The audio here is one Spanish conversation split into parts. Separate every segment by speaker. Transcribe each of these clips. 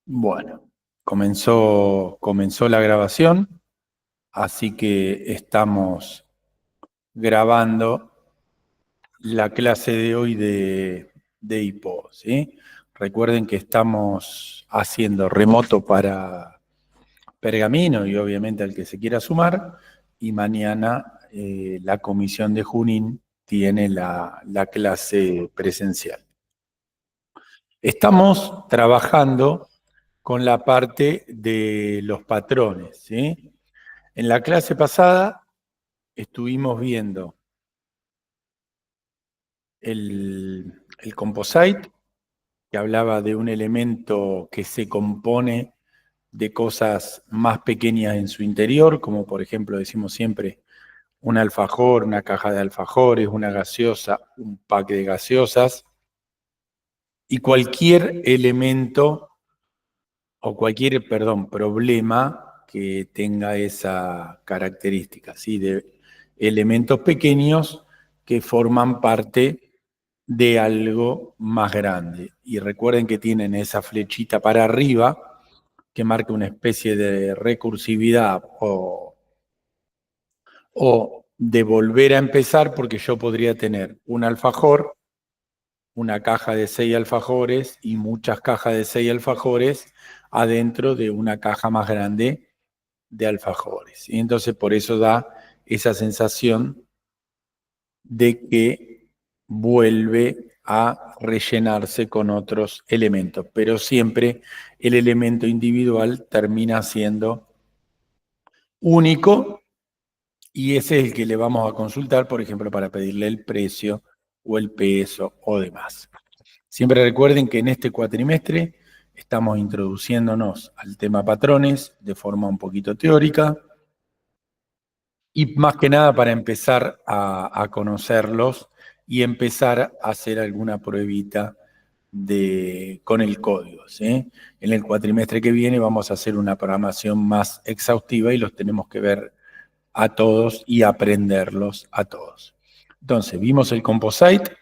Speaker 1: Bueno, comenzó la grabación, así que estamos grabando la clase de hoy de IPO, ¿sí? Recuerden que estamos haciendo remoto para Pergamino y obviamente al que se quiera sumar, y mañana la comisión de Junín tiene la clase presencial. Estamos trabajando con la parte de los patrones, ¿sí? En la clase pasada estuvimos viendo el composite, que hablaba de un elemento que se compone de cosas más pequeñas en su interior, como por ejemplo decimos siempre un alfajor, una caja de alfajores, una gaseosa, un pack de gaseosas, y cualquier elemento o cualquier, perdón, problema que tenga esa característica, ¿sí? De elementos pequeños que forman parte de algo más grande. Y recuerden que tienen esa flechita para arriba que marca una especie de recursividad o de volver a empezar, porque yo podría tener un alfajor, una caja de 6 alfajores y muchas cajas de 6 alfajores adentro de una caja más grande de alfajores. Y entonces por eso da esa sensación de que vuelve a rellenarse con otros elementos, pero siempre el elemento individual termina siendo único y ese es el que le vamos a consultar, por ejemplo, para pedirle el precio o el peso o demás. Siempre recuerden que en este cuatrimestre estamos introduciéndonos al tema patrones de forma un poquito teórica y más que nada para empezar a conocerlos y empezar a hacer alguna pruebita con el código, ¿sí? En el cuatrimestre que viene vamos a hacer una programación más exhaustiva y los tenemos que ver a todos y aprenderlos a todos. Entonces, vimos el composite,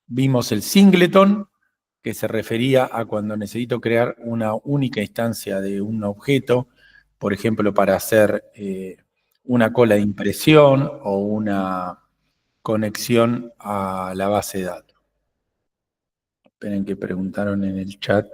Speaker 1: vimos el singleton, que se refería a cuando necesito crear una única instancia de un objeto, por ejemplo, para hacer una cola de impresión o una conexión a la base de datos. Esperen que preguntaron en el chat.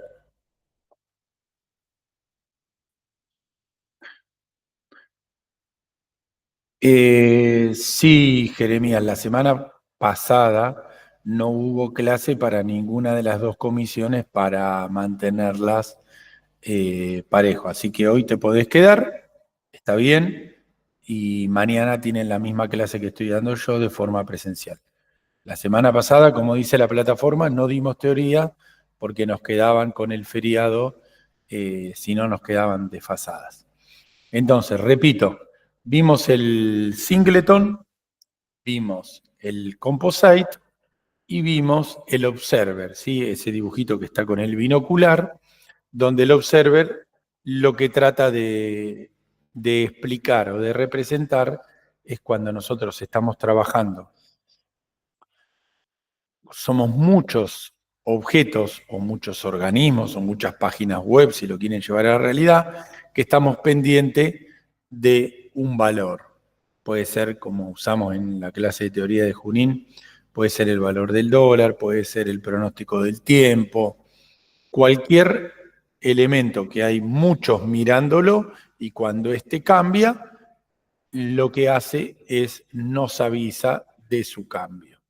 Speaker 1: Sí, Jeremías, la semana pasada no hubo clase para ninguna de las dos comisiones para mantenerlas parejo. Así que hoy te podés quedar, está bien, y mañana tienen la misma clase que estoy dando yo de forma presencial. La semana pasada, como dice la plataforma, no dimos teoría porque nos quedaban con el feriado, si no nos quedaban desfasadas. Entonces, repito, vimos el singleton, vimos el composite y vimos el observer, ¿sí? Ese dibujito que está con el binocular, donde el observer lo que trata de explicar o de representar es cuando nosotros estamos trabajando. Somos muchos objetos o muchos organismos o muchas páginas web, si lo quieren llevar a la realidad, que estamos pendientes de un valor. Puede ser, como usamos en la clase de teoría de Junín, puede ser el valor del dólar, puede ser el pronóstico del tiempo, cualquier elemento que hay muchos mirándolo y cuando éste cambia, lo que hace es nos avisa de su cambio.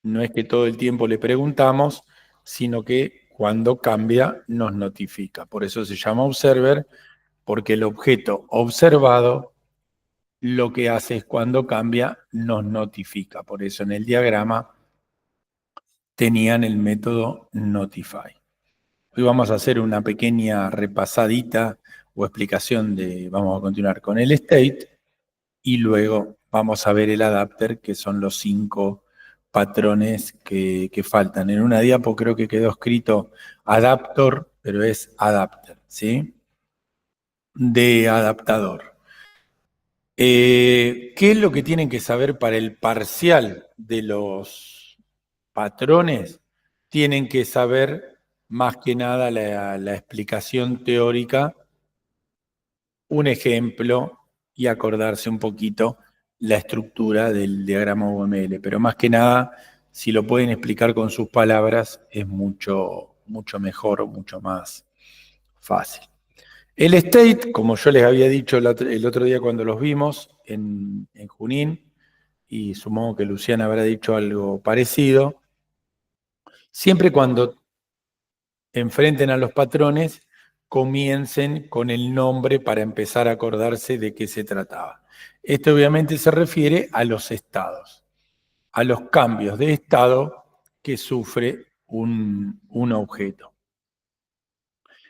Speaker 1: No es que todo el tiempo le preguntamos, sino que cuando cambia nos notifica. Por eso se llama observer, porque el objeto observado lo que hace es cuando cambia nos notifica. Por eso en el diagrama tenían el método notify. Hoy vamos a hacer una pequeña repasadita o explicación vamos a continuar con el state y luego vamos a ver el adapter, que son los 5 patrones que faltan. En una diapo creo que quedó escrito adaptor, pero es adapter, ¿sí? De adaptador. ¿Qué es lo que tienen que saber para el parcial de los patrones? Tienen que saber más que nada la explicación teórica, un ejemplo y acordarse un poquito la estructura del diagrama UML. Pero más que nada, si lo pueden explicar con sus palabras, es mucho, mucho mejor, mucho más fácil. El state, como yo les había dicho el otro día cuando los vimos en Junín, y supongo que Luciana habrá dicho algo parecido, siempre cuando enfrenten a los patrones, comiencen con el nombre para empezar a acordarse de qué se trataba. Esto obviamente se refiere a los estados, a los cambios de estado que sufre un objeto.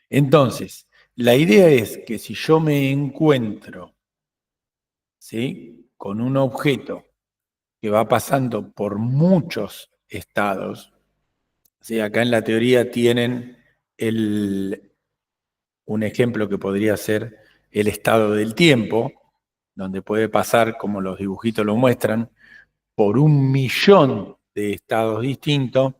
Speaker 1: Entonces, la idea es que si yo me encuentro, ¿sí?, con un objeto que va pasando por muchos estados, ¿sí? Acá en la teoría tienen un ejemplo que podría ser el estado del tiempo, donde puede pasar, como los dibujitos lo muestran, por 1.000.000 de estados distintos.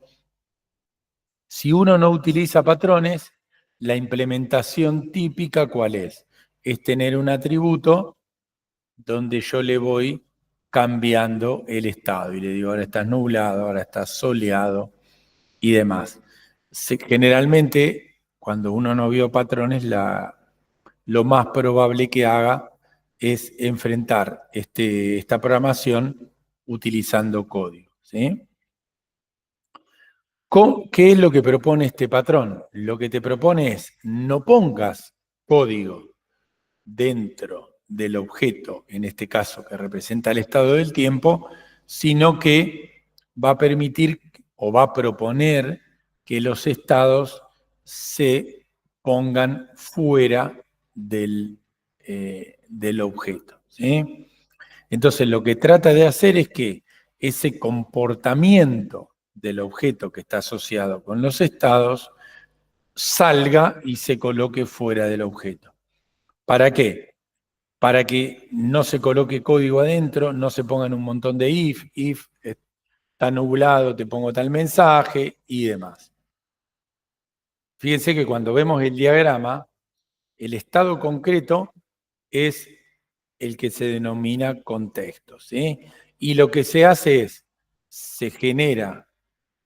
Speaker 1: Si uno no utiliza patrones, la implementación típica, ¿cuál es? Es tener un atributo donde yo le voy cambiando el estado y le digo, ahora estás nublado, ahora estás soleado y demás. Generalmente, cuando uno no vio patrones, lo más probable que haga es enfrentar esta programación utilizando código, ¿sí? ¿Qué es lo que propone este patrón? Lo que te propone es no pongas código dentro del objeto, en este caso que representa el estado del tiempo, sino que va a permitir o va a proponer que los estados se pongan fuera del objeto, ¿sí? Entonces lo que trata de hacer es que ese comportamiento del objeto que está asociado con los estados salga y se coloque fuera del objeto. ¿Para qué? Para que no se coloque código adentro, no se pongan un montón de if está nublado, te pongo tal mensaje y demás. Fíjense que cuando vemos el diagrama, el estado concreto es el que se denomina contexto, ¿sí? Y lo que se hace es, se genera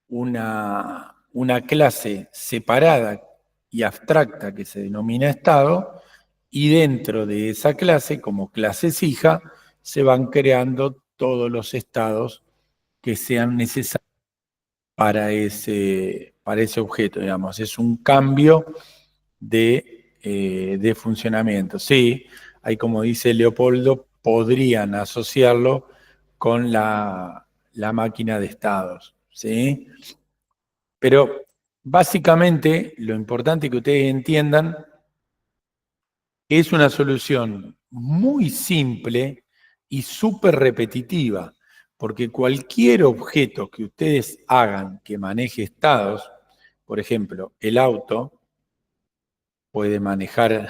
Speaker 1: una clase separada y abstracta que se denomina estado, y dentro de esa clase, como clases hija, se van creando todos los estados que sean necesarios para ese objeto, digamos. Es un cambio de funcionamiento. Sí, hay, como dice Leopoldo, podrían asociarlo con la máquina de estados, ¿sí? Pero básicamente lo importante que ustedes entiendan es una solución muy simple y súper repetitiva, porque cualquier objeto que ustedes hagan que maneje estados, por ejemplo, el auto puede manejar,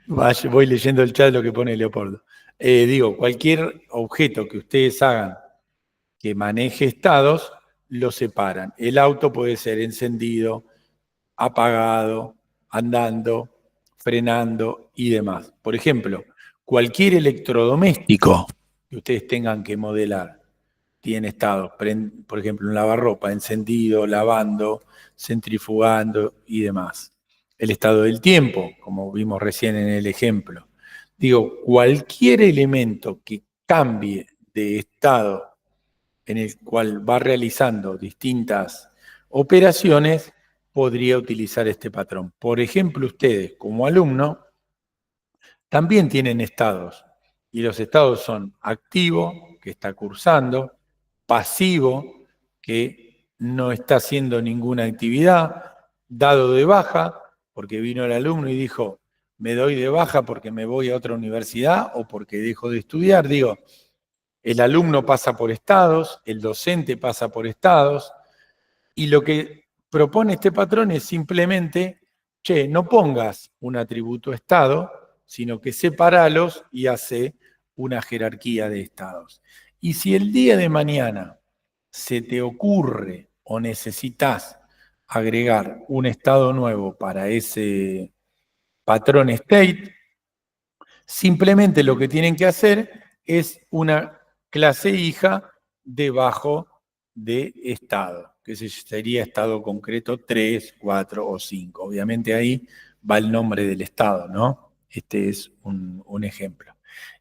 Speaker 1: voy leyendo el chat lo que pone Leopoldo, digo, cualquier objeto que ustedes hagan que maneje estados, lo separan. El auto puede ser encendido, apagado, andando, frenando y demás. Por ejemplo, cualquier electrodoméstico que ustedes tengan que modelar tiene estados, por ejemplo, un lavarropa, encendido, lavando, centrifugando y demás. El estado del tiempo, como vimos recién en el ejemplo. Digo, cualquier elemento que cambie de estado en el cual va realizando distintas operaciones, podría utilizar este patrón. Por ejemplo, ustedes como alumno también tienen estados, y los estados son activo, que está cursando, pasivo, que no está haciendo ninguna actividad, dado de baja, porque vino el alumno y dijo, me doy de baja porque me voy a otra universidad o porque dejo de estudiar. Digo, el alumno pasa por estados, el docente pasa por estados, y lo que propone este patrón es simplemente, che, no pongas un atributo estado, sino que separalos y hace una jerarquía de estados. Y si el día de mañana se te ocurre o necesitas agregar un estado nuevo para ese patrón state, simplemente lo que tienen que hacer es una clase hija debajo de estado, que sería estado concreto 3, 4 o 5. Obviamente ahí va el nombre del estado, ¿no? Este es un ejemplo.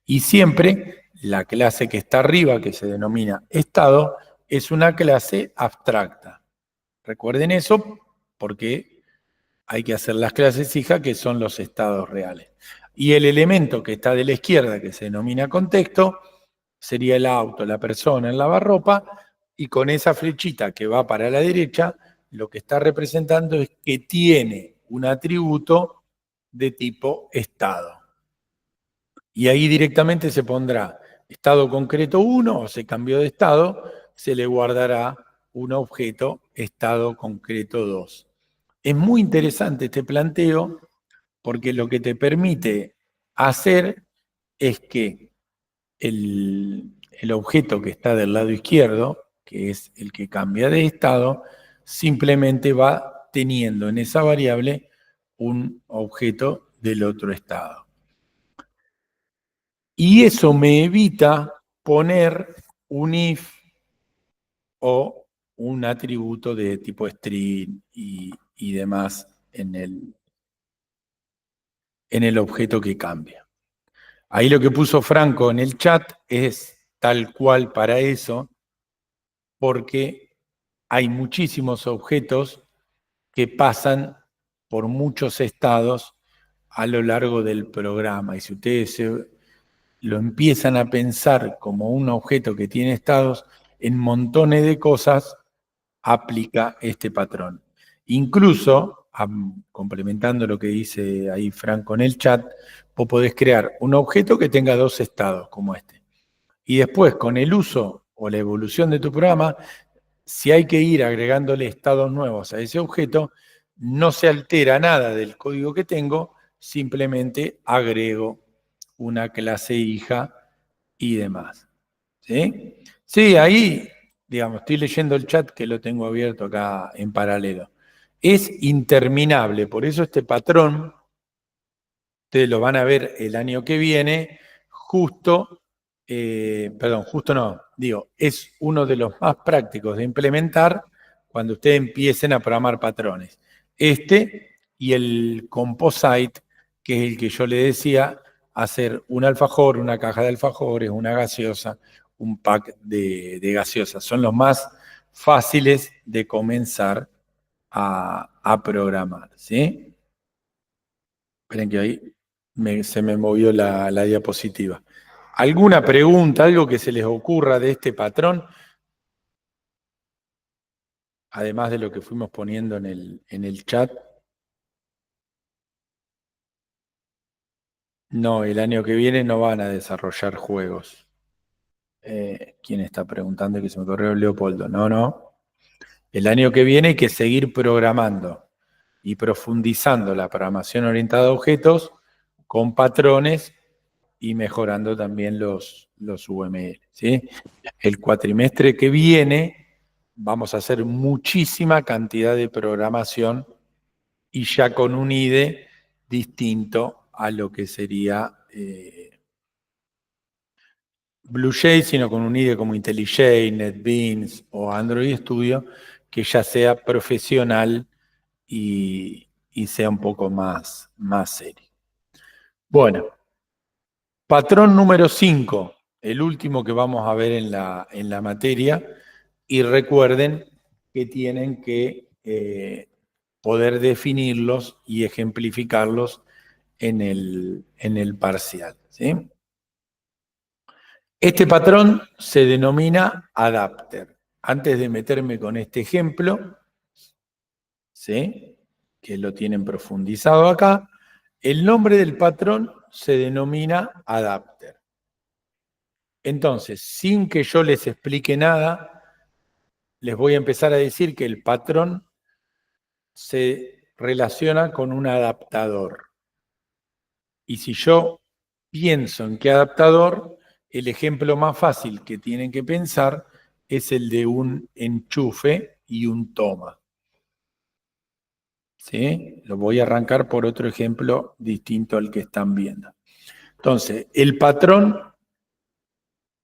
Speaker 1: Y siempre la clase que está arriba, que se denomina estado, es una clase abstracta. Recuerden eso porque hay que hacer las clases hijas, que son los estados reales. Y el elemento que está de la izquierda, que se denomina contexto, sería el auto, la persona, el lavarropa, y con esa flechita que va para la derecha, lo que está representando es que tiene un atributo de tipo estado. Y ahí directamente se pondrá estado concreto 1 o se cambió de estado, se le guardará un objeto estado concreto 2. Es muy interesante este planteo porque lo que te permite hacer es que el objeto que está del lado izquierdo, que es el que cambia de estado, simplemente va teniendo en esa variable un objeto del otro estado. Y eso me evita poner un if o un atributo de tipo string y demás en el objeto que cambia. Ahí lo que puso Franco en el chat es tal cual para eso, porque hay muchísimos objetos que pasan por muchos estados a lo largo del programa. Y si ustedes lo empiezan a pensar como un objeto que tiene estados, en montones de cosas aplica este patrón. Incluso, complementando lo que dice ahí Franco en el chat, vos podés crear un objeto que tenga dos estados, como este. Y después, con el uso o la evolución de tu programa, si hay que ir agregándole estados nuevos a ese objeto, no se altera nada del código que tengo, simplemente agrego una clase hija y demás. ¿Sí? Sí, ahí, digamos, estoy leyendo el chat que lo tengo abierto acá en paralelo. Es interminable, por eso este patrón, ustedes lo van a ver el año que viene, justo no, digo, es uno de los más prácticos de implementar cuando ustedes empiecen a programar patrones. Este y el composite, que es el que yo le decía, hacer un alfajor, una caja de alfajores, una gaseosa, un pack de gaseosas. Son los más fáciles de comenzar a programar, ¿sí? Esperen que ahí se me movió la diapositiva. ¿Alguna pregunta, algo que se les ocurra de este patrón? Además de lo que fuimos poniendo en el chat. No, el año que viene no van a desarrollar juegos. ¿Quién está preguntando que se me corrió? Leopoldo. No, no. El año que viene hay que seguir programando y profundizando la programación orientada a objetos con patrones y mejorando también los UML, ¿sí? El cuatrimestre que viene vamos a hacer muchísima cantidad de programación y ya con un IDE distinto a lo que sería BlueJay, sino con un IDE como IntelliJ, NetBeans o Android Studio, que ya sea profesional y sea un poco más serio. Bueno, patrón número 5, el último que vamos a ver en la materia, y recuerden que tienen que poder definirlos y ejemplificarlos en el parcial, ¿sí? Este patrón se denomina adapter. Antes de meterme con este ejemplo, ¿sí?, que lo tienen profundizado acá, el nombre del patrón se denomina adapter. Entonces, sin que yo les explique nada, les voy a empezar a decir que el patrón se relaciona con un adaptador. Y si yo pienso en qué adaptador, el ejemplo más fácil que tienen que pensar es el de un enchufe y un toma. ¿sí? Lo voy a arrancar por otro ejemplo distinto al que están viendo. Entonces, el patrón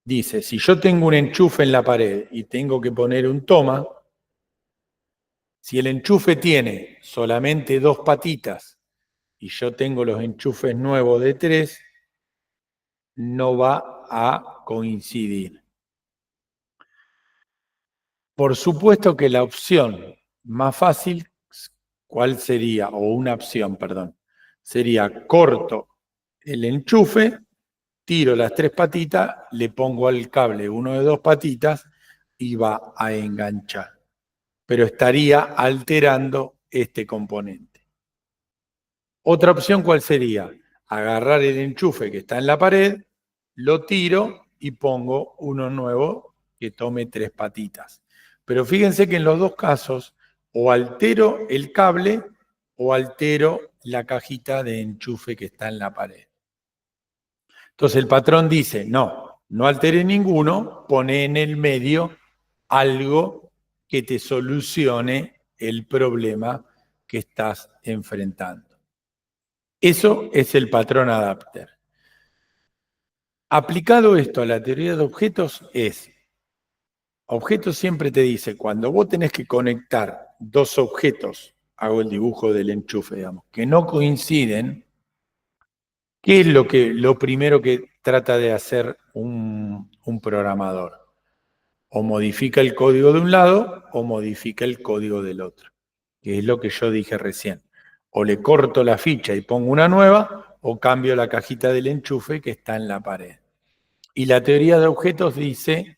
Speaker 1: dice, si yo tengo un enchufe en la pared y tengo que poner un toma, si el enchufe tiene solamente 2 patitas y yo tengo los enchufes nuevos de 3, no va a coincidir. Por supuesto que la opción más fácil, ¿cuál sería? O una opción, perdón, sería corto el enchufe, tiro las 3 patitas, le pongo al cable uno de 2 patitas y va a enganchar. Pero estaría alterando este componente. Otra opción, ¿cuál sería? Agarrar el enchufe que está en la pared, lo tiro y pongo uno nuevo que tome 3 patitas. Pero fíjense que en los dos casos o altero el cable o altero la cajita de enchufe que está en la pared. Entonces el patrón dice, no, no altere ninguno, pone en el medio algo que te solucione el problema que estás enfrentando. Eso es el patrón adapter. Aplicado esto a la teoría de objetos es, objetos siempre te dice, cuando vos tenés que conectar 2 objetos, hago el dibujo del enchufe, digamos, que no coinciden, ¿qué es lo primero que trata de hacer un programador? O modifica el código de un lado o modifica el código del otro, que es lo que yo dije recién. O le corto la ficha y pongo una nueva, o cambio la cajita del enchufe que está en la pared. Y la teoría de objetos dice,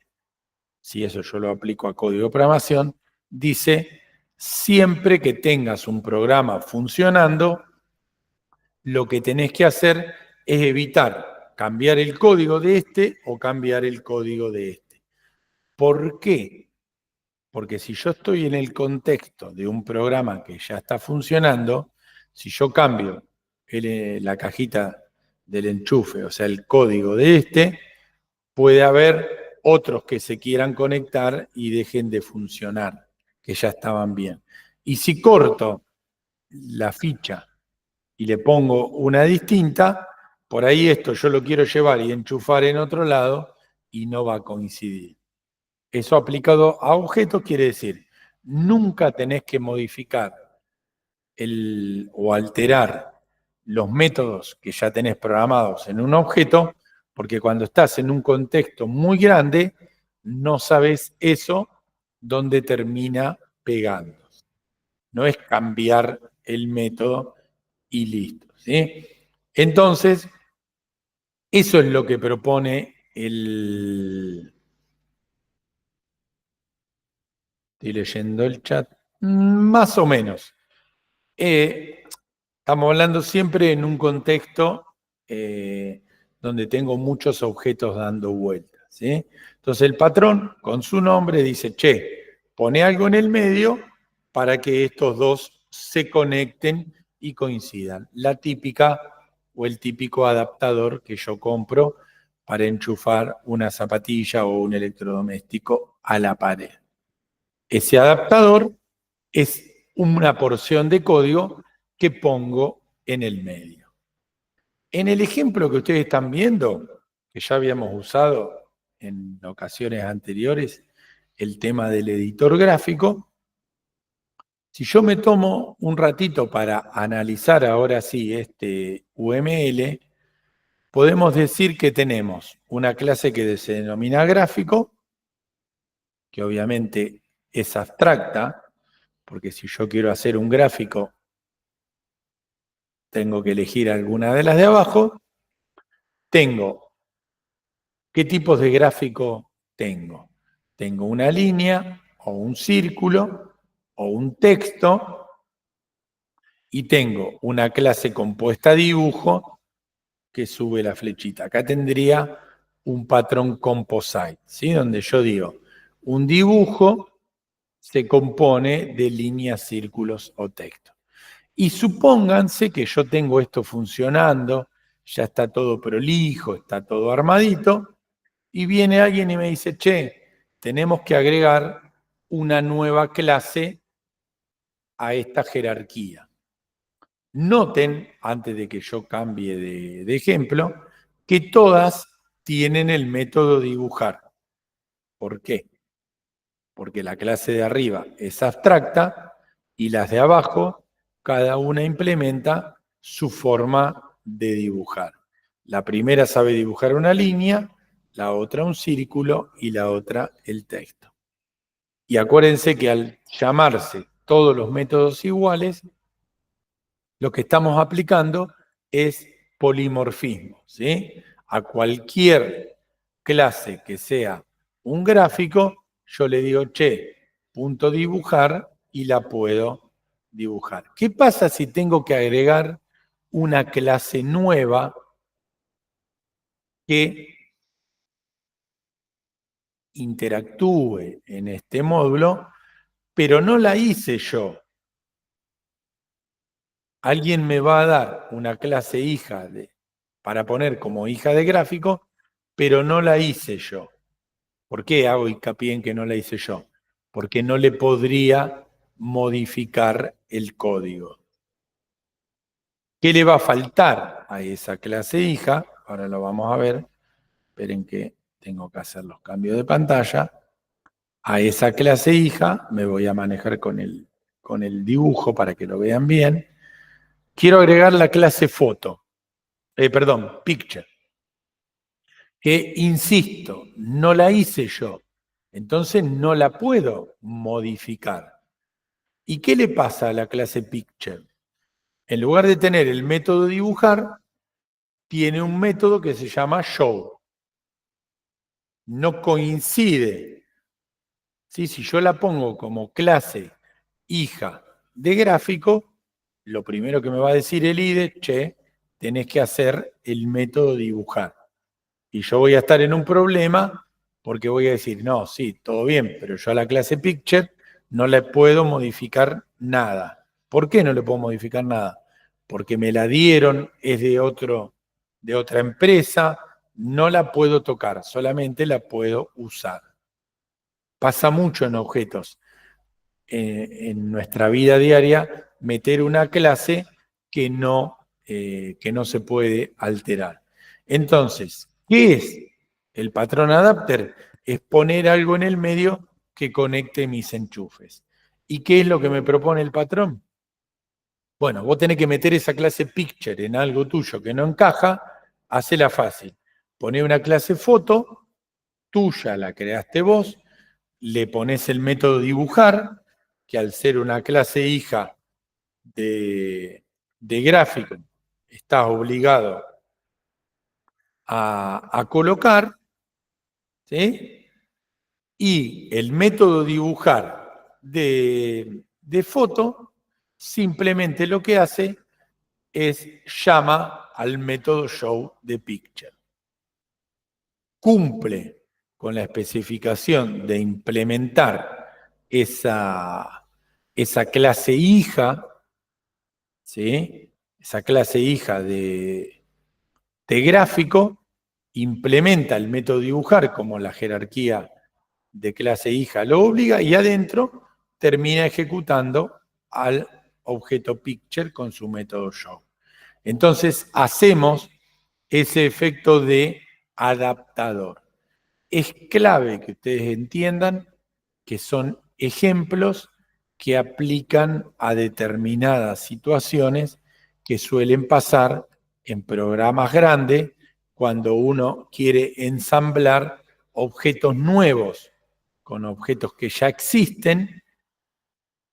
Speaker 1: si eso yo lo aplico a código de programación, dice, siempre que tengas un programa funcionando, lo que tenés que hacer es evitar cambiar el código de este o cambiar el código de este. ¿Por qué? Porque si yo estoy en el contexto de un programa que ya está funcionando, si yo cambio la cajita del enchufe, o sea, el código de este, puede haber otros que se quieran conectar y dejen de funcionar, que ya estaban bien. Y si corto la ficha y le pongo una distinta, por ahí esto yo lo quiero llevar y enchufar en otro lado y no va a coincidir. Eso aplicado a objetos quiere decir, nunca tenés que modificar o alterar los métodos que ya tenés programados en un objeto, porque cuando estás en un contexto muy grande, no sabes eso dónde termina pegando. No es cambiar el método y listo, ¿sí? Entonces, eso es lo que propone el... Estoy leyendo el chat. Más o menos. Estamos hablando siempre en un contexto donde tengo muchos objetos dando vueltas, ¿sí? Entonces el patrón, con su nombre, dice, che, pone algo en el medio para que estos dos se conecten y coincidan. La típica o el típico adaptador que yo compro para enchufar una zapatilla o un electrodoméstico a la pared. Ese adaptador es una porción de código que pongo en el medio. En el ejemplo que ustedes están viendo, que ya habíamos usado en ocasiones anteriores, el tema del editor gráfico, si yo me tomo un ratito para analizar ahora sí este UML, podemos decir que tenemos una clase que se denomina gráfico, que obviamente es abstracta, porque si yo quiero hacer un gráfico, tengo que elegir alguna de las de abajo. Tengo, ¿qué tipos de gráfico tengo? Tengo una línea o un círculo o un texto y tengo una clase compuesta dibujo que sube la flechita. Acá tendría un patrón composite, ¿sí? Donde yo digo, un dibujo se compone de líneas, círculos o texto. Y supónganse que yo tengo esto funcionando, ya está todo prolijo, está todo armadito, y viene alguien y me dice, che, tenemos que agregar una nueva clase a esta jerarquía. Noten, antes de que yo cambie de ejemplo, que todas tienen el método dibujar. ¿Por qué? Porque la clase de arriba es abstracta y las de abajo, cada una implementa su forma de dibujar. La primera sabe dibujar una línea, la otra un círculo y la otra el texto. Y acuérdense que al llamarse todos los métodos iguales, lo que estamos aplicando es polimorfismo, ¿sí? A cualquier clase que sea un gráfico, yo le digo, che, punto dibujar, y la puedo dibujar. ¿Qué pasa si tengo que agregar una clase nueva que interactúe en este módulo, pero no la hice yo? Alguien me va a dar una clase hija para poner como hija de gráfico, pero no la hice yo. ¿Por qué hago hincapié en que no la hice yo? Porque no le podría modificar el código. ¿Qué le va a faltar a esa clase hija? Ahora lo vamos a ver. Esperen que tengo que hacer los cambios de pantalla. A esa clase hija me voy a manejar con el dibujo para que lo vean bien. Quiero agregar la clase foto. Picture. Que, insisto, no la hice yo. Entonces no la puedo modificar. ¿Y qué le pasa a la clase Picture? En lugar de tener el método dibujar, tiene un método que se llama show. No coincide. ¿Sí? Si yo la pongo como clase hija de gráfico, lo primero que me va a decir el IDE, che, tenés que hacer el método dibujar. Y yo voy a estar en un problema porque voy a decir, no, sí, todo bien, pero yo a la clase Picture no le puedo modificar nada. ¿Por qué no le puedo modificar nada? Porque me la dieron, es de otra empresa, no la puedo tocar, solamente la puedo usar. Pasa mucho en objetos. En nuestra vida diaria, meter una clase que no se puede alterar. Entonces, ¿qué es el patrón adapter? Es poner algo en el medio que conecte mis enchufes. ¿Y qué es lo que me propone el patrón? Bueno, vos tenés que meter esa clase picture en algo tuyo que no encaja, hacela fácil. Poné una clase foto, tuya, la creaste vos, le pones el método dibujar, que al ser una clase hija de gráfico, estás obligado a colocar, ¿sí? Y el método dibujar de foto simplemente lo que hace es llama al método show de picture. Cumple con la especificación de implementar esa clase hija, ¿sí? Esa clase hija de gráfico, implementa el método dibujar como la jerarquía de clase hija lo obliga, y adentro termina ejecutando al objeto picture con su método show. Entonces hacemos ese efecto de adaptador. Es clave que ustedes entiendan que son ejemplos que aplican a determinadas situaciones que suelen pasar en programas grandes cuando uno quiere ensamblar objetos nuevos con objetos que ya existen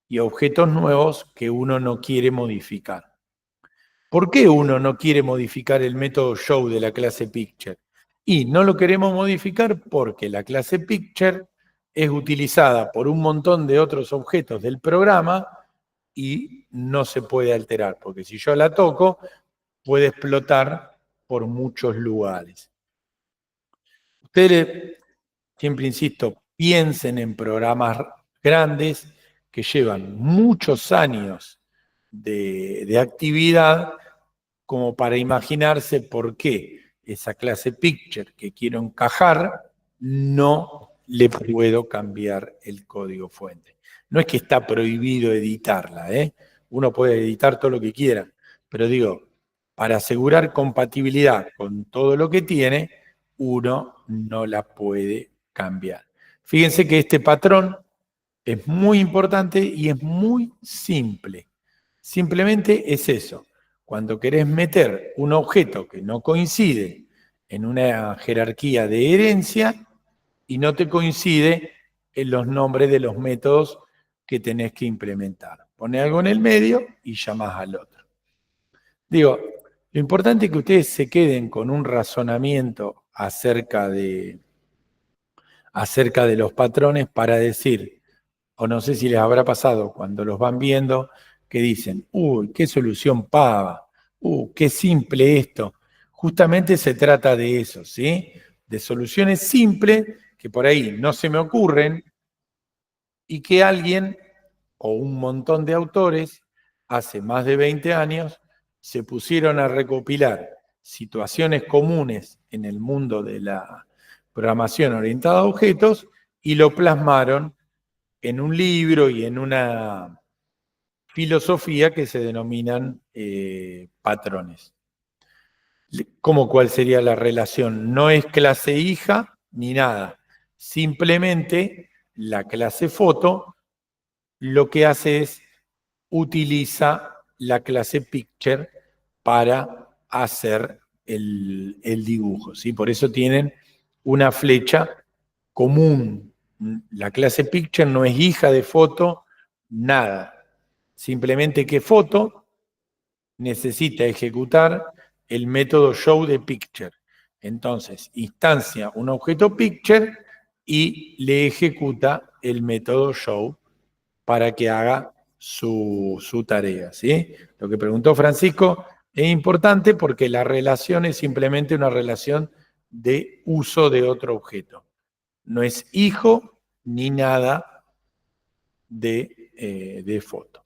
Speaker 1: y objetos nuevos que uno no quiere modificar. ¿Por qué uno no quiere modificar el método show de la clase picture? Y no lo queremos modificar porque la clase picture es utilizada por un montón de otros objetos del programa y no se puede alterar, porque si yo la toco, puede explotar por muchos lugares. Ustedes, siempre insisto, piensen en programas grandes que llevan muchos años de actividad como para imaginarse por qué esa clase picture que quiero encajar no le puedo cambiar el código fuente. No es que está prohibido editarla, ¿eh? Uno puede editar todo lo que quiera, Pero digo, para asegurar compatibilidad con todo lo que tiene, uno no la puede cambiar. Fíjense que este patrón es muy importante y es muy simple. Simplemente es eso. Cuando querés meter un objeto que no coincide en una jerarquía de herencia y no te coincide en los nombres de los métodos que tenés que implementar. Poné algo en el medio y llamás al otro. Digo, lo importante es que ustedes se queden con un razonamiento acerca de los patrones para decir, o no sé si les habrá pasado cuando los van viendo, que dicen, uy, qué solución pava, qué simple esto. Justamente se trata de eso, ¿sí? De soluciones simples que por ahí no se me ocurren y que alguien o un montón de autores hace más de 20 años se pusieron a recopilar situaciones comunes en el mundo de la programación orientada a objetos y lo plasmaron en un libro y en una filosofía que se denominan patrones. ¿Cómo cuál sería la relación? No es clase hija ni nada. Simplemente la clase foto lo que hace es utiliza la clase picture para hacer el dibujo, ¿sí? Por eso tienen una flecha común. La clase picture no es hija de foto, nada. Simplemente que foto necesita ejecutar el método show de picture. Entonces, instancia un objeto picture y le ejecuta el método show para que haga su tarea, ¿sí? Lo que preguntó Francisco es importante porque la relación es simplemente una relación de uso de otro objeto. No es hijo ni nada de foto.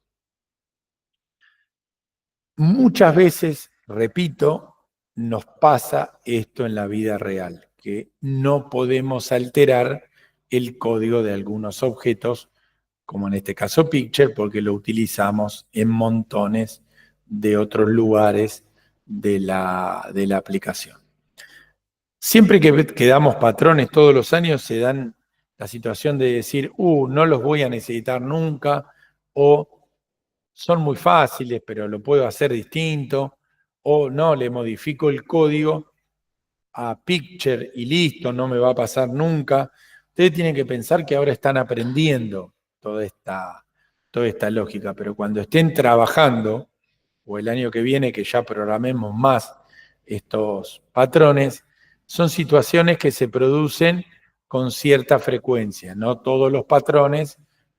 Speaker 1: Muchas veces, repito, nos pasa esto en la vida real, que no podemos alterar el código de algunos objetos, como en este caso Picture, porque lo utilizamos en montones de otros lugares de la aplicación. Siempre que damos patrones todos los años se dan la situación de decir, no los voy a necesitar nunca, o son muy fáciles, pero lo puedo hacer distinto, o no, le modifico el código a Picture y listo, no me va a pasar nunca. Ustedes tienen que pensar que ahora están aprendiendo toda esta lógica, pero cuando estén trabajando, o el año que viene que ya programemos más estos patrones, son situaciones que se producen con cierta frecuencia, no todos los patrones,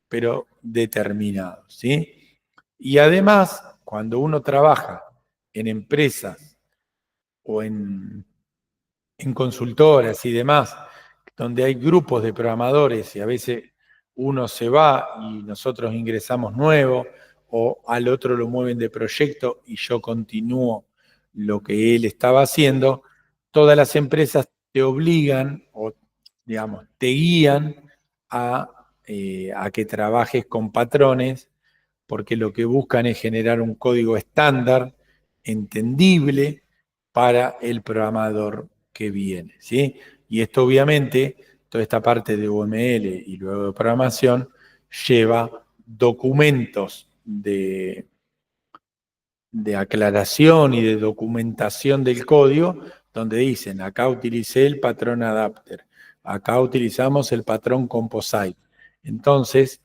Speaker 1: pero determinados, ¿sí? Y además, cuando uno trabaja en empresas o en consultoras y demás, donde hay grupos de programadores y a veces uno se va y nosotros ingresamos nuevo, o al otro lo mueven de proyecto y yo continúo lo que él estaba haciendo, todas las empresas te obligan o, digamos, te guían a que trabajes con patrones, porque lo que buscan es generar un código estándar, entendible, para el programador que viene, ¿sí? Y esto obviamente, toda esta parte de UML y luego de programación, lleva documentos de aclaración y de documentación del código, donde dicen, acá utilicé el patrón adapter, acá utilizamos el patrón composite. Entonces,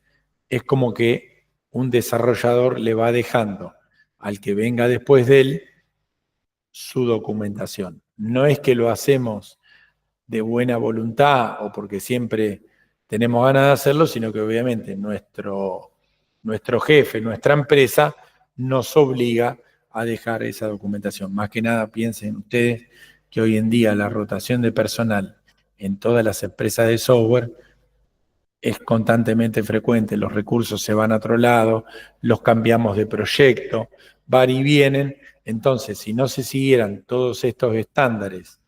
Speaker 1: es como que un desarrollador le va dejando al que venga después de él su documentación. No es que lo hacemos de buena voluntad o porque siempre tenemos ganas de hacerlo, sino que obviamente nuestro jefe, nuestra empresa, nos obliga a dejar esa documentación. Más que nada piensen ustedes que hoy en día la rotación de personal en todas las empresas de software es constantemente frecuente, los recursos se van a otro lado, los cambiamos de proyecto, van y vienen. Entonces, si no se siguieran todos estos estándares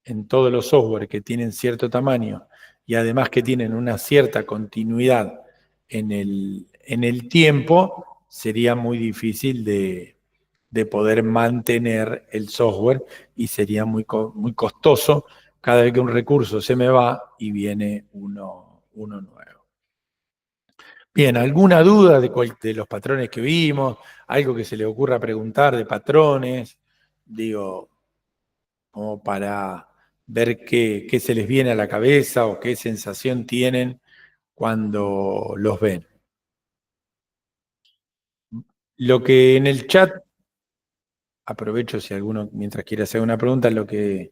Speaker 1: en todos los software que tienen cierto tamaño y además que tienen una cierta continuidad en el tiempo, sería muy difícil de de poder mantener el software y sería muy costoso cada vez que un recurso se me va y viene uno nuevo. Bien, ¿alguna duda de los patrones que vimos? ¿Algo que se le ocurra preguntar de patrones? Digo, como para ver qué se les viene a la cabeza o qué sensación tienen cuando los ven. Lo que en el chat, aprovecho si alguno mientras quiere hacer una pregunta, lo que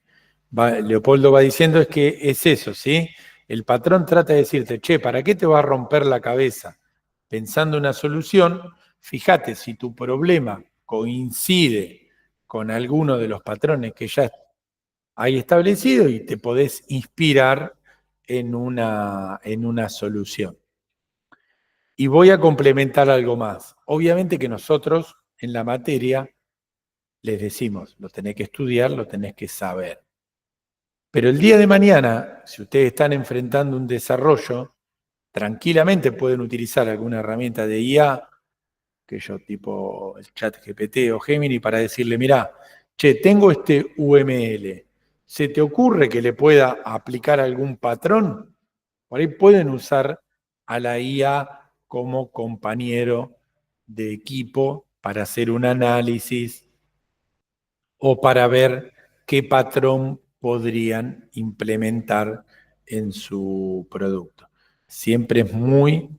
Speaker 1: Leopoldo va diciendo es que es eso, ¿sí? El patrón trata de decirte, che, ¿para qué te va a romper la cabeza pensando una solución? Fíjate si tu problema coincide con alguno de los patrones que ya hay establecido y te podés inspirar en una solución. Y voy a complementar algo más. Obviamente que nosotros en la materia les decimos, lo tenés que estudiar, lo tenés que saber. Pero el día de mañana, si ustedes están enfrentando un desarrollo, tranquilamente pueden utilizar alguna herramienta de IA, que yo tipo el ChatGPT o Gemini, para decirle, mirá, che, tengo este UML, ¿se te ocurre que le pueda aplicar algún patrón? Por ahí pueden usar a la IA como compañero de equipo para hacer un análisis o para ver qué patrón podrían implementar en su producto. Siempre es muy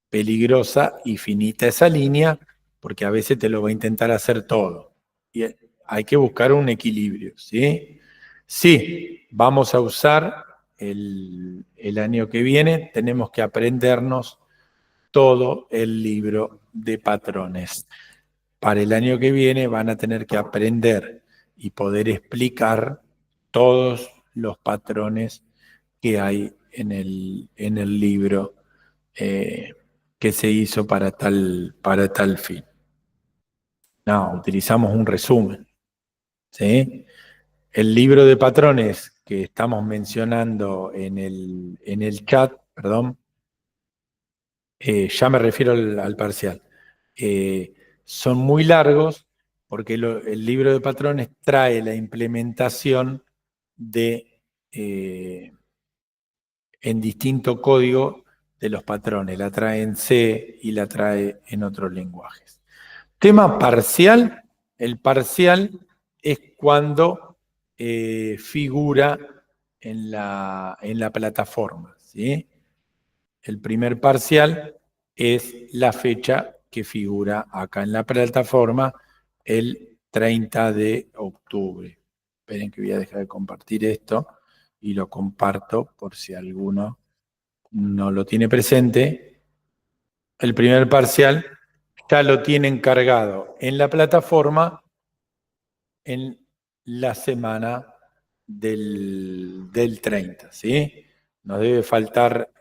Speaker 1: peligrosa y finita esa línea, porque a veces te lo va a intentar hacer todo. Y hay que buscar un equilibrio, ¿sí? Sí, vamos a usar el año que viene, tenemos que aprendernos todo el libro de patrones. Para el año que viene van a tener que aprender y poder explicar todos los patrones que hay en el libro que se hizo para tal fin. No, utilizamos un resumen, ¿sí? El libro de patrones que estamos mencionando en el chat, perdón, ya me refiero al parcial, son muy largos porque el libro de patrones trae la implementación de en distinto código de los patrones, la trae en C y la trae en otros lenguajes. Tema parcial, el parcial es cuando figura en la plataforma, ¿sí? El primer parcial es la fecha que figura acá en la plataforma, el 30 de octubre. Esperen que voy a dejar de compartir esto y lo comparto por si alguno no lo tiene presente. El primer parcial ya lo tienen cargado en la plataforma en la semana del 30, ¿sí? Nos debe faltar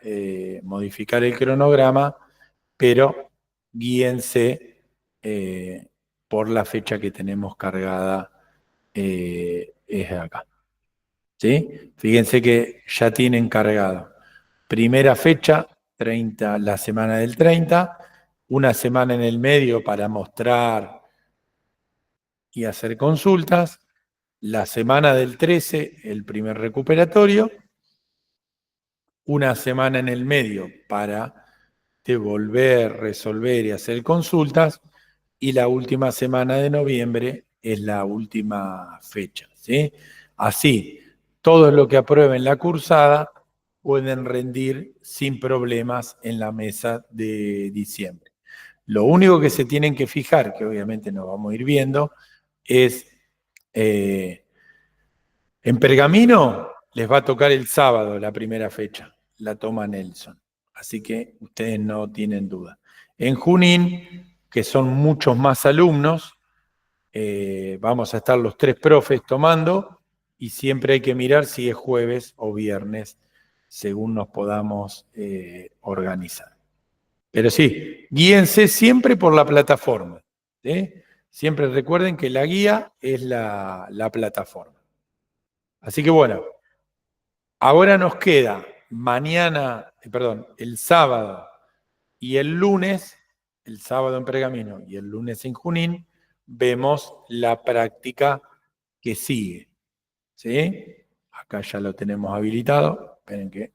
Speaker 1: modificar el cronograma, pero guíense por la fecha que tenemos cargada, es acá. ¿Sí? Fíjense que ya tienen cargado. Primera fecha, 30, la semana del 30, una semana en el medio para mostrar y hacer consultas, la semana del 13, el primer recuperatorio, una semana en el medio para devolver, resolver y hacer consultas, y la última semana de noviembre es la última fecha, ¿sí? Así, todo lo que aprueben la cursada pueden rendir sin problemas en la mesa de diciembre. Lo único que se tienen que fijar, que obviamente nos vamos a ir viendo, es en Pergamino les va a tocar el sábado la primera fecha, la toma Nelson. Así que ustedes no tienen duda. En Junín, que son muchos más alumnos, vamos a estar los 3 profes tomando y siempre hay que mirar si es jueves o viernes, según nos podamos organizar. Pero sí, guíense siempre por la plataforma, ¿sí? Siempre recuerden que la guía es la plataforma. Así que bueno, ahora nos queda el sábado y el lunes, el sábado en Pergamino y el lunes en Junín, vemos la práctica que sigue. ¿Sí? Acá ya lo tenemos habilitado. Esperen que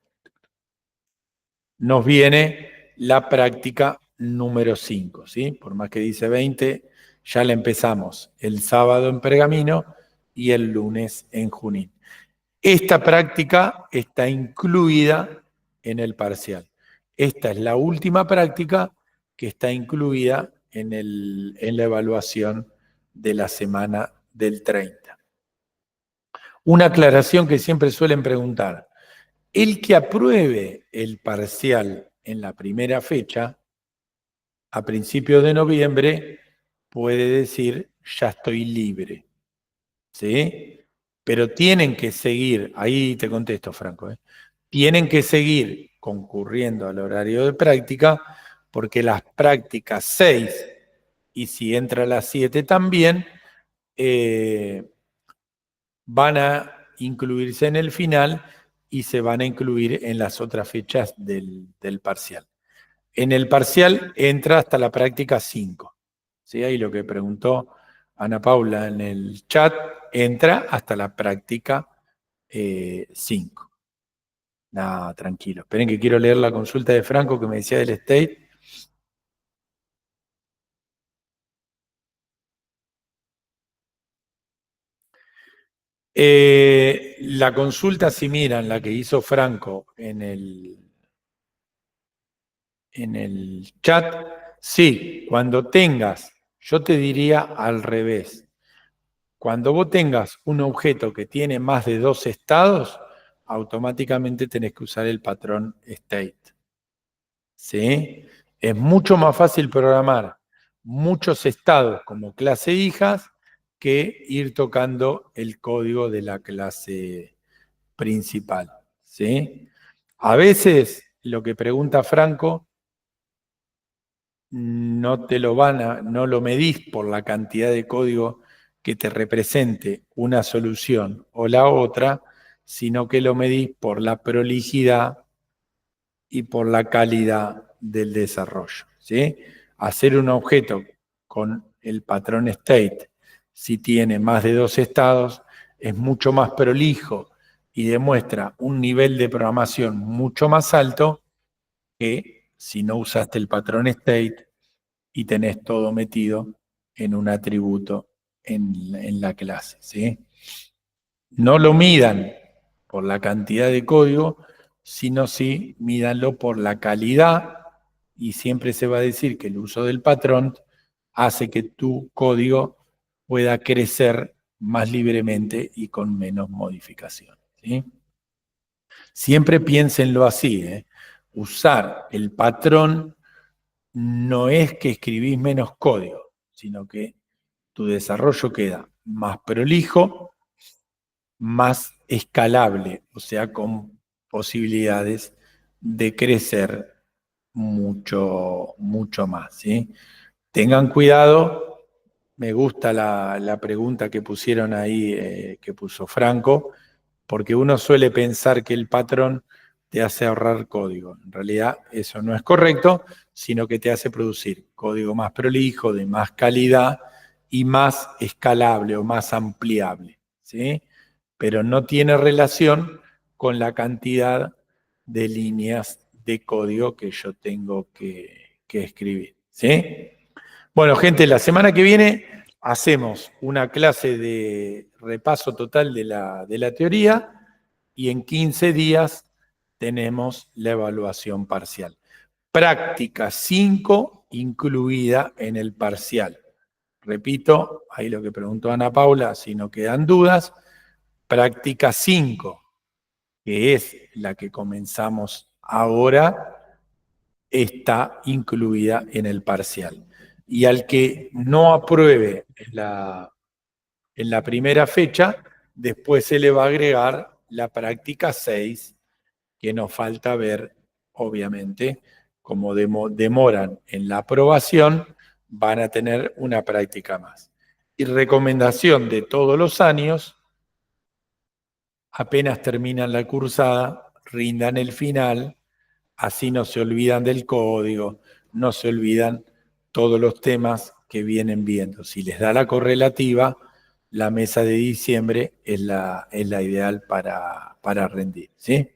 Speaker 1: nos viene la práctica número 5. ¿Sí? Por más que dice 20, ya la empezamos el sábado en Pergamino y el lunes en Junín. Esta práctica está incluida en el parcial. Esta es la última práctica que está incluida en la evaluación de la semana del 30. Una aclaración que siempre suelen preguntar. El que apruebe el parcial en la primera fecha, a principios de noviembre, puede decir, ya estoy libre. ¿Sí? Pero tienen que seguir, ahí te contesto, Franco, tienen que seguir concurriendo al horario de práctica, porque las prácticas 6 y si entra a las 7 también, van a incluirse en el final y se van a incluir en las otras fechas del parcial. En el parcial entra hasta la práctica 5. ¿Sí? Ahí lo que preguntó Ana Paula en el chat, entra hasta la práctica 5. Nada, tranquilo. Esperen que quiero leer la consulta de Franco que me decía del state. La consulta, si miran, la que hizo Franco en el chat, sí, cuando tengas, yo te diría al revés. Cuando vos tengas un objeto que tiene más de 2 estados, automáticamente tenés que usar el patrón state. ¿Sí? Es mucho más fácil programar muchos estados como clase hijas que ir tocando el código de la clase principal. ¿Sí? A veces lo que pregunta Franco no lo medís por la cantidad de código que te represente una solución o la otra, sino que lo medís por la prolijidad y por la calidad del desarrollo. ¿Sí? Hacer un objeto con el patrón state, si tiene más de 2 estados, es mucho más prolijo y demuestra un nivel de programación mucho más alto que si no usaste el patrón state y tenés todo metido en un atributo en la clase. ¿Sí? No lo midan por la cantidad de código, sino sí mídanlo por la calidad, y siempre se va a decir que el uso del patrón hace que tu código pueda crecer más libremente y con menos modificaciones. ¿Sí? Siempre piénsenlo así, ¿eh? Usar el patrón no es que escribís menos código, sino que tu desarrollo queda más prolijo, más escalable, o sea, con posibilidades de crecer mucho, mucho más. ¿Sí? Tengan cuidado, me gusta la pregunta que pusieron ahí, que puso Franco, porque uno suele pensar que el patrón te hace ahorrar código. En realidad eso no es correcto, sino que te hace producir código más prolijo, de más calidad y más escalable o más ampliable. ¿Sí? Pero no tiene relación con la cantidad de líneas de código que yo tengo que escribir. ¿Sí? Bueno, gente, la semana que viene hacemos una clase de repaso total de la teoría y en 15 días tenemos la evaluación parcial. Práctica 5 incluida en el parcial. Repito, ahí lo que preguntó Ana Paula, si no quedan dudas, práctica 5, que es la que comenzamos ahora, está incluida en el parcial. Y al que no apruebe en la primera fecha, después se le va a agregar la práctica 6, que nos falta ver, obviamente, como demoran en la aprobación, van a tener una práctica más. Y recomendación de todos los años, apenas terminan la cursada, rindan el final, así no se olvidan del código, no se olvidan todos los temas que vienen viendo. Si les da la correlativa, la mesa de diciembre es la ideal para rendir, ¿sí?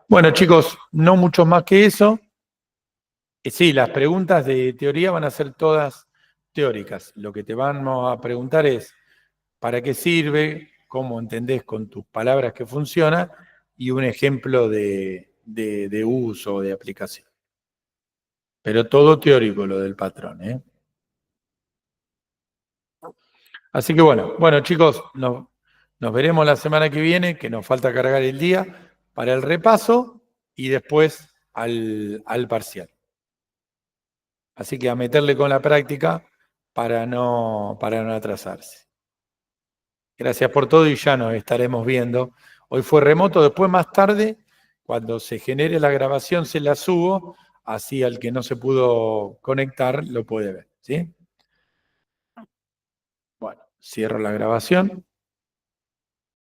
Speaker 1: Bueno, chicos, no mucho más que eso. Sí, las preguntas de teoría van a ser todas teóricas. Lo que te vamos a preguntar es, ¿para qué sirve? ¿Cómo entendés con tus palabras que funciona? Y un ejemplo de uso o de aplicación. Pero todo teórico lo del patrón, ¿eh? Así que bueno chicos, nos veremos la semana que viene, que nos falta cargar el día para el repaso y después al parcial. Así que a meterle con la práctica para no atrasarse. Gracias por todo y ya nos estaremos viendo. Hoy fue remoto, después más tarde, cuando se genere la grabación, se la subo, así al que no se pudo conectar lo puede ver, ¿sí? Bueno, cierro la grabación.